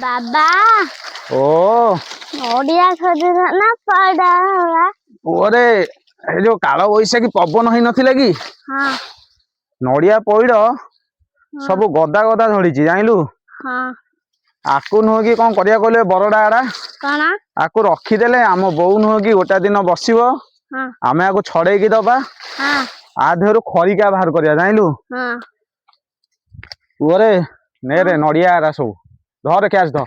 बाबा ओ नड़िया खरीद ना पड़ा ओरे ए जो काल बैशाखी पवन होई नथिला कि हाँ नड़िया पइड सब गदा गदा झड़ी जाइलु हाँ आकु नुह कि कौन करिया कहले बरडा आड़ा कौन आकु रखीदेले आम बोऊ नुह कि गोटा दिन बसिबो हाँ आमे आकु छड़ेकी दबा हाँ आ देहरु खरिका बाहर करिया जाइलु हाँ ओरे नेरे नड़िया आड़ा सब धर कैच ध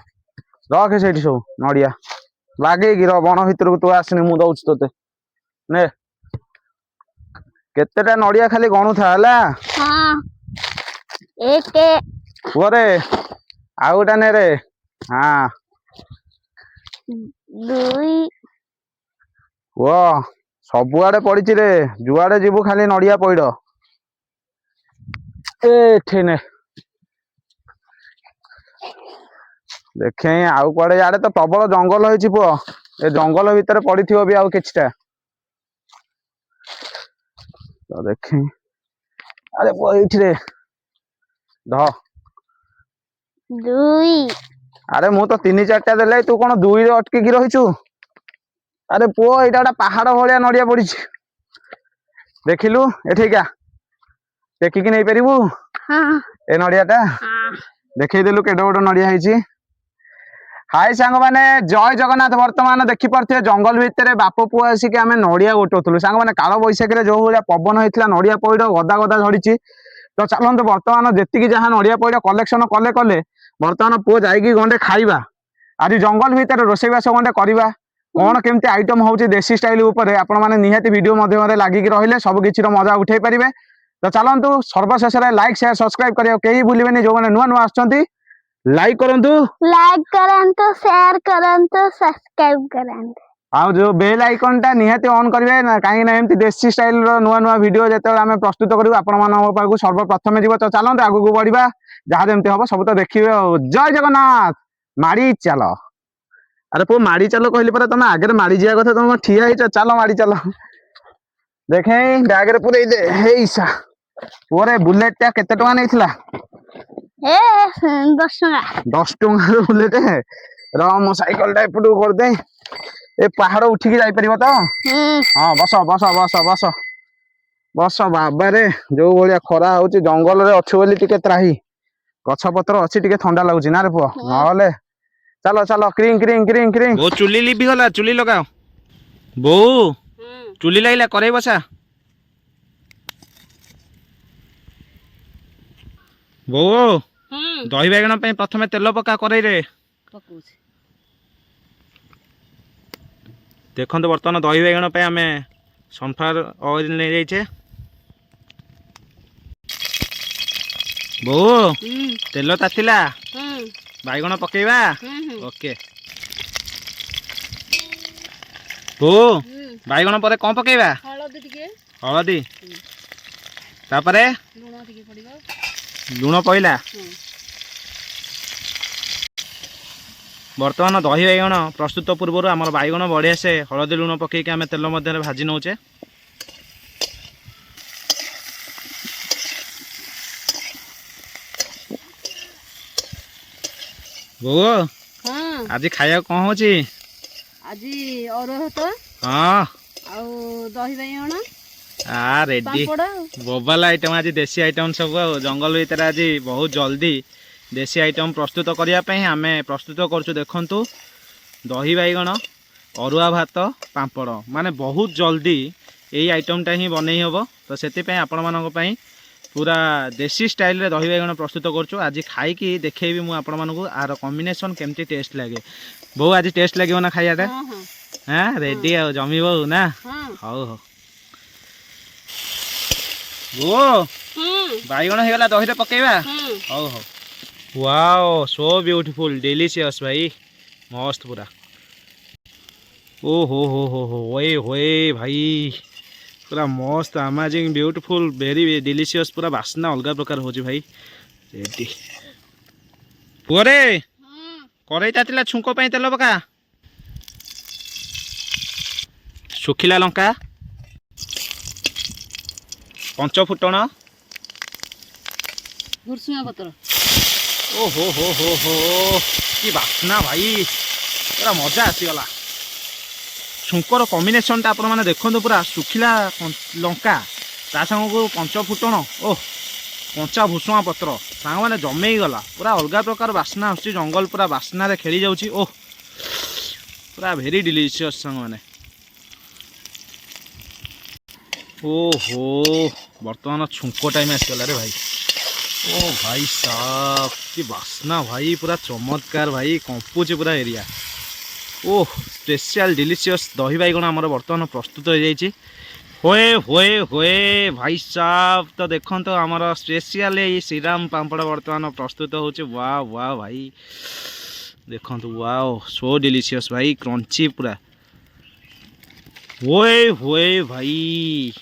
रखे सेठी सब नड़िया लागेगी र बण भितर तू आसनी मु दउछ तोते ने केतेटा नड़िया खाली गणु था हला हाँ एक ओरे आउ गोटा ने रे हाँ दुई ओ सबुआडे पड़ी रे जुआडे जीवु खाली नड़िया पइड एठी ने देखे आउ कुआडे याडे तो प्रबल जंगल होइछि पुओ ए जंगल भितर पड़िथिबो भी आउ किछटा तो देखे अरे पुओ एठी रे ध दुई अरे मु तो 3-4टा देले तू कोन दुई रे अटकी की रहिछु अरे पुओ एटा गोटा पहाड़ भलिया नड़िया पड़िछि देखिलु एठिका टेकी की नहीं परिबु हाँ ए नड़ियाटा हाँ देखै देलु केडो बड़ नड़िया ହେଇछि हाय सांग माने जय जगन्नाथ वर्तमान देखि परथे जंगल भितर बाप पुआ आसिक आमे नड़िया गोटोथुलु सांग माने काल बैशाखी रे जो भलिया पवन होइथिला नड़िया पइड गदा गदा झड़िछि तो चलंतु वर्तमान जेतिकी जहा नड़िया पइड कलेक्शन कले कले वर्तमान पुओ जाइकी गंडे खाइबा आज जंगल भितर रोषेईबास गंडे करिबा कौन केमती आइटम होउछि देसी स्टाइल ऊपर आपण माने निहाती वीडियो माध्यम लागिक रहिले सब किछि मजा उठाई परिबे तो चलंतु सर्वशेष लाइक शेयर सब्सक्राइब करियो केही भूलिबेनी जो माने नुआ नुआ आछंती लाइक करंतु शेयर करंतु सब्सक्राइब करंतु आ जो बेल आइकन टा निहाती ऑन करिवे ना काहे ना एमती देसी स्टाइल रो नुआ नुआ वीडियो जेते आमे प्रस्तुत करिवो आपण मानन पाखु सर्वप्रथम जीव तो चलंतु आगु को बढ़िबा जहा जेमती हबो सब तो देखिबे जय जगन्नाथ माड़ी चलो अरे पो माड़ी चलो कहली पर तुम आगे माड़ी जिया कथा तुम ठिया ही चलो माड़ी चलो देखे बैग रे पुरे दे हेइसा ओरे बुलेट टा केते टका नैथिला ए 10 टका 10 टका रो बुलेट र मो साइकल टा एपटू कर दे ए पहाड़ उठी जाई परिबो तो हां बस बस बस बस बस बाबा रे जो भलिया खरा होउची जंगल रे अछि बोली टिके त्राही गछ पत्र अछि टिके ठंडा लागुची ना रे पो नहले चलो चलो क्रिंग क्रिंग क्रिंग क्रिंग बो चुली लिबी गला चुली लगाओ बो चुली लाइला करे बसा बो दही बैगण पे प्रथमे तेल पका करे रे पकोछि देखंतु वर्तमान दही बैगण पे आमे सनफ्लावर ऑयल ले जाइछे बो तेल तातिला बैगण पकेबा ओके बो बैगण पर कौन पकेबा हलदी तापरे लुण पइला बर्तमान दही बैगण प्रस्तुत पूर्व आम बैगण बढ़िया से हलदी लुण पकईक आम तेल मध्य भाजी नौचे बो आज खाया कौन हो आज अरुआ भात हाँ दही बैगण आ रेडी बोबाल आइटम आज देसी आइटम सब जंगल भीतर आज बहुत जल्दी देसी आइटम प्रस्तुत करने आम प्रस्तुत करछु देखंतु दही बैगण अरुआ भात पांपड़ माने बहुत जल्दी यही आइटमटा ही बन हम तो से आपण मानी पूरा देसी स्टाइल रे दही बैगण प्रस्तुत करछु आज खाई देखेबी मु आपण मानकु आर कॉम्बिनेशन केमती टेस्ट लगे बहु आज टेस्ट लगे ना खाइयाटा हाँ रेडी आ जमी बहु ना हौ हौ वो बैगण हो गला दही पकेबा हौ हौ वाओ सो ब्यूटीफुल डिलीशियस भाई मस्त पूरा ओ हो ओए होए भाई पूरा मस्त अमेजिंग ब्यूटीफुल वेरी डिलीशियस पूरा बास्ना अलग प्रकार हो भाई रेडी पुअरे कड़ई तातिला छुंक पे तेल पका सुखिला लंका पंच फुटण भुरसुंगा पत्र ओ हो कि बास्ना भाई पूरा मजा आसीगला छुंकर कॉम्बिनेशन आपण मैंने देखो पूरा सुखिला लंका ता संग को पंच फुटण ओह कंचा भुसुआ पत्र सांग मैंने जमे गला पूरा अलग प्रकार बास्ना आसुची जंगल पूरा बास्ना रे खेली जाउची ओह पूरा भेरी डिलीशियस सांग मैंने ओहो बर्तमान छुंक टाइम आसगला रे भाई ओ भाई साहब कि बास्ना भाई पूरा चमत्कार भाई कंपुची पूरा एरिया ओह स्पेशल डिलीशियस दही बैगण आमर बर्तमान प्रस्तुत हो जाइए होए होए होए भाई साहब तो देखो तो आमर स्पेशल श्रीराम पापड़ बर्तमान प्रस्तुत होचे वाह वाह भाई देखो वाह सो डिलीशियस भाई क्रंची पूरा होए होए भाई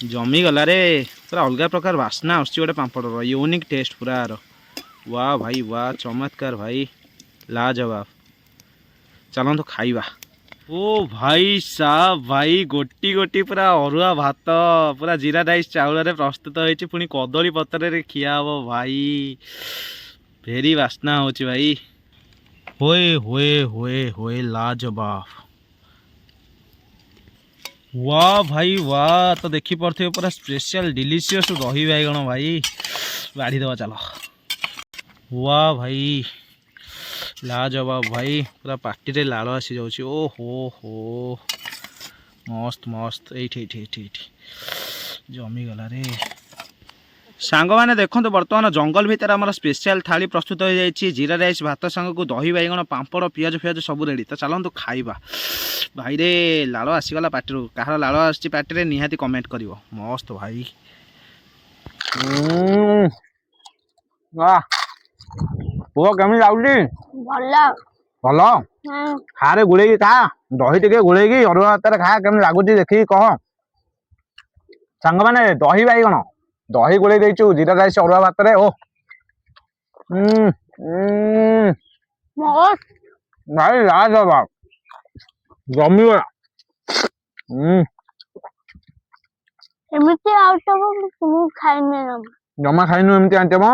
जमी गला रे पूरा अलग प्रकार बास्ना आसुची गोटे पापड़ यूनिक टेस्ट पूरा यार वाह भाई वाह चमत्कार भाई लाजवाब चलो तो खाइबा ओ भाई साहब भाई गोटी गोटी पूरा अरुआ भात पूरा जीरा राइस चाउल रे प्रस्तुत होइछि पुनी कदली पत्र रे खिया हबो भाई भेरी बास्ना होछि भाई होए होए होए होए लाजवाब वाह भाई वाह तो देखी पड़े पूरा स्पेशल डिलीशियस दही बैगण भाई बाढ़ी दवा चलो वाह भाई लाजवाब भाई पूरा पार्टी रे लाल आसी जाउची ओ हो मस्त मस्त एठी जमी गला रे सांग मैंने देखो तो बर्तमान जंगल भितर आम स्पेशल थाली प्रस्तुत हो जाइए जीरा राइस भात सांग को दही बैगण पापड़ पियाज फियाज सब रेडी तो चलतु खाइबा भाई रे लाल आसीगला पार्टी कहार लाल आसी पार्टी रे निहाती कमेंट करिवो मस्त भाई वाह पुओ केमी लाउची भला भल खारे गुड़े खा दही टे गुड़े अरुआ भात खा केमी लगुच देखी कह सांग मैंने दही बैगण दही गुड़े देचु जीरा राइस अरुआ भात रे ओ भाई लाजवाब जमी एमिति आउटम तुम खाइने न जमा खाइनु एमती आंटे म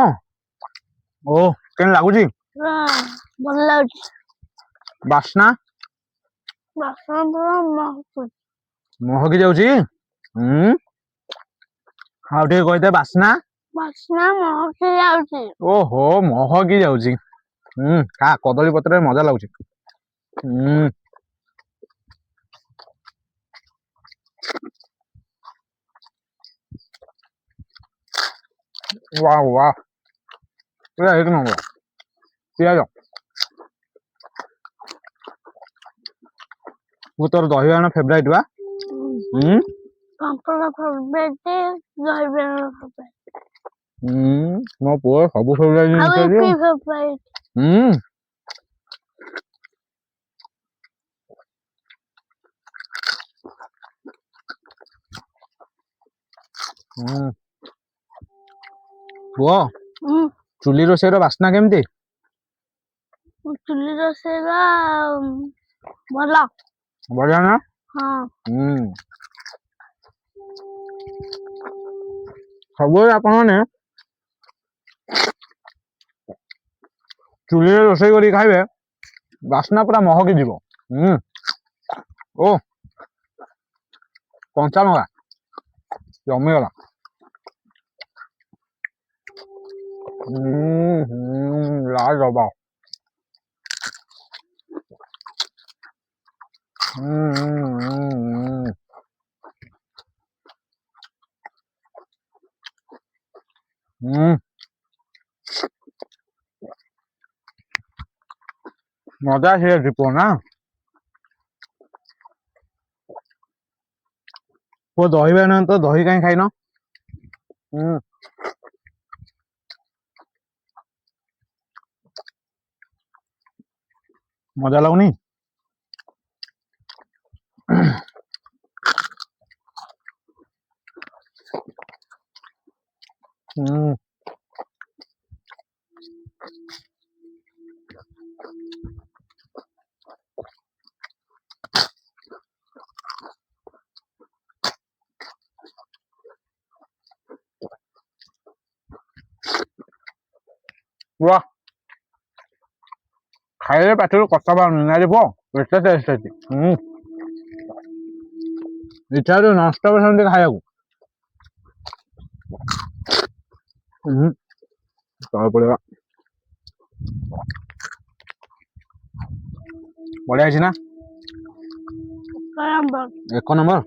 ओ केन लागुची भल लाउची बास्ना बासना महक महकी जाउची हाँ ठीक कहते बास्ना बासना महक जाउची ओहो महकी जाउची खा कदली पत्र मजा लाଗୁची वाह वाह पूरा एक नंबर पियाज वो तोर दही बैगण फेवरेट बा पापड़ फेवरेट दही बैगण फेवरेट मो पुओ सब फेवरेट जिनिस फेवरेट पुओ चुली रोषेर बास्ना केमती चुली रोषेइरा भला बढ़िया ना हाँ सब आपने चुली रोषे करी खाइबे बास्ना पूरा महकी जीवो ओ कंचा लंका जमी गला लाजवाब मजा से दीपो ना वो दही बैगण तो दही कहीं खाइन मजा लगुनी ହୁଁ वाह ଖାଇଲେ ପାଟିରୁ କଥା ବାହାରୁନି ନା ରେ ପୁଅ ଏତେ ଟେଷ୍ଟ ଅଛି ଇଚ୍ଛା ହଉଛି ନଷ୍ଟ ବି ସେମିତି ଖାଇବାକୁ ତଳେ ପଡିବା ବଢିଆ ହେଇଛି ନା ଏକ ନମ୍ବର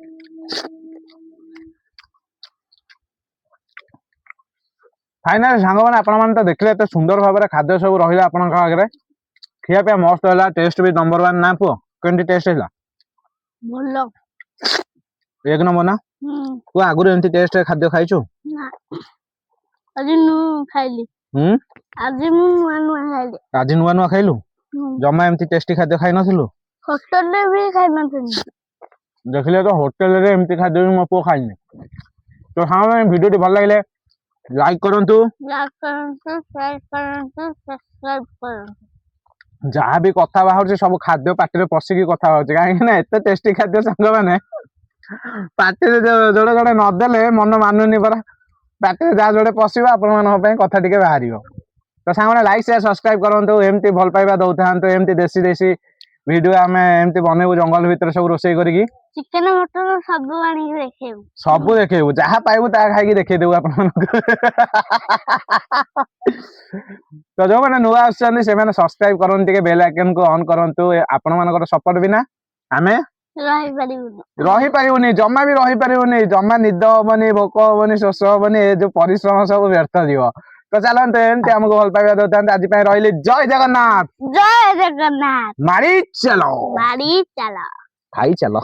ଫାଇନାଲ ସାଙ୍ଗମାନେ ଆପଣମାନେ ତ ଦେଖିଲେ ଏତେ ସୁନ୍ଦର ଭାବରେ ଖାଦ୍ୟ ସବୁ ରହିଲା ଆପଣଙ୍କ ଆଗରେ ଖିଆ ପିଆ ମସ୍ତ ହେଲା ଟେଷ୍ଟ ବି ନମ୍ବର 1 ନା ପୁଅ କେମିତି ଟେଷ୍ଟ ହେଲା ଭଲ ଏକ ନମ୍ବର ନା ତୁ ଆଗରୁ ଏମିତି ଟେଷ୍ଟ ଖାଦ୍ୟ ଖାଇଛୁ ନା ଆଜି ମୁଁ ଖାଇଲି ଆଜି ମୁଁ ନୂଆ ଖାଇଲି ଆଜି ନୂଆ ଖାଇଲୁ ଜମା ଏମିତି ଟେଷ୍ଟି ଖାଦ୍ୟ ଖାଇ ନଥିଲୁ ହୋଟେଲରେ ବି ଖାଇନଥିଲି ଦେଖିଲେ ତ ହୋଟେଲରେ ଏମିତି ଖାଦ୍ୟ ବି ମୋ ପୁଅ ଖାଇନି ତ ସାଙ୍ଗମାନେ ଭିଡିଓଟି ଭଲ ଲାଗିଲେ ଲାଇକ୍ କରନ୍ତୁ ସବସ୍କ୍ରାଇବ କରନ୍ତୁ ଯାହା ବି କଥା ବାହାରୁଛି ସବୁ ଖାଦ୍ୟ ପାଟିରେ ପଶିକି କଥା ବାହାରୁଛି କାହିଁକି ନା ଏତେ ଟେଷ୍ଟି ଖାଦ୍ୟ ସାଙ୍ଗମାନେ ପାଟିରେ ଯୋଡେ ଯୋଡେ ନଦେଲେ ମନ ମାନୁନି ପରା ପାଟିରେ ଯାହା ଯୋଡେ ପଶିବ ଆପଣମାନଙ୍କ ପାଇଁ କଥା ଟିକେ ବାହାରିବ ତ ସାଙ୍ଗମାନେ ଲାଇକ୍ ସେୟାର ସବସ୍କ୍ରାଇବ କରନ୍ତୁ ଏମିତି ଭଲ ପାଇବା ଦଉଥାନ୍ତୁ ଏମିତି ଦେଶୀ ଦେଶୀ ଭିଡିଓ ଆମେ ଏମିତି ବନେଇବୁ ଜଙ୍ଗଲ ଭିତରେ ସବୁ ରୋଷେଇ କରିକି ଚିକେନ ମଟନ ସବୁ ଆଣିକି ଦେଖେଇବୁ ସବୁ ଦେଖେଇବୁ ଯାହା ପାଇବୁ ତାହା ଖାଇକି ଦେଖେଇଦେବୁ ଆପଣମାନଙ୍କୁ ତ ଯୋଉମାନେ ନୂଆ ଆସୁଛନ୍ତି ସେମାନେ ସବସ୍କ୍ରାଇବ କରନ୍ତୁ ଟିକେ ବେଲ ଆଇକନ କୁ ଅନ୍ କରନ୍ତୁ ଆପଣମାନଙ୍କର ସପୋର୍ଟ ବିନା ଆମେ ରହିପାରିବୁନି ଜମା ବି ରହିପାରିବୁନି ଜମା ନିଦ ହବନି ଭୋକ ହବନି ଶୋଷ ହବନି ଏ ଯୋଉ ପରିଶ୍ରମ ସବୁ ବ୍ୟର୍ଥ ଯିବ ତ ଚାଲନ୍ତୁ ଏମିତି ଆମକୁ ଭଲ ପାଇବା ଦଉଥାନ୍ତି ଆଜି ପାଇଁ ରହିଲି ଜୟ ଜଗନ୍ନାଥ ଜୟ ଜଗନ୍ନାଥ ମାରି ଚାଲ ମାରି ଚାଲ ଖାଇ ଚାଲ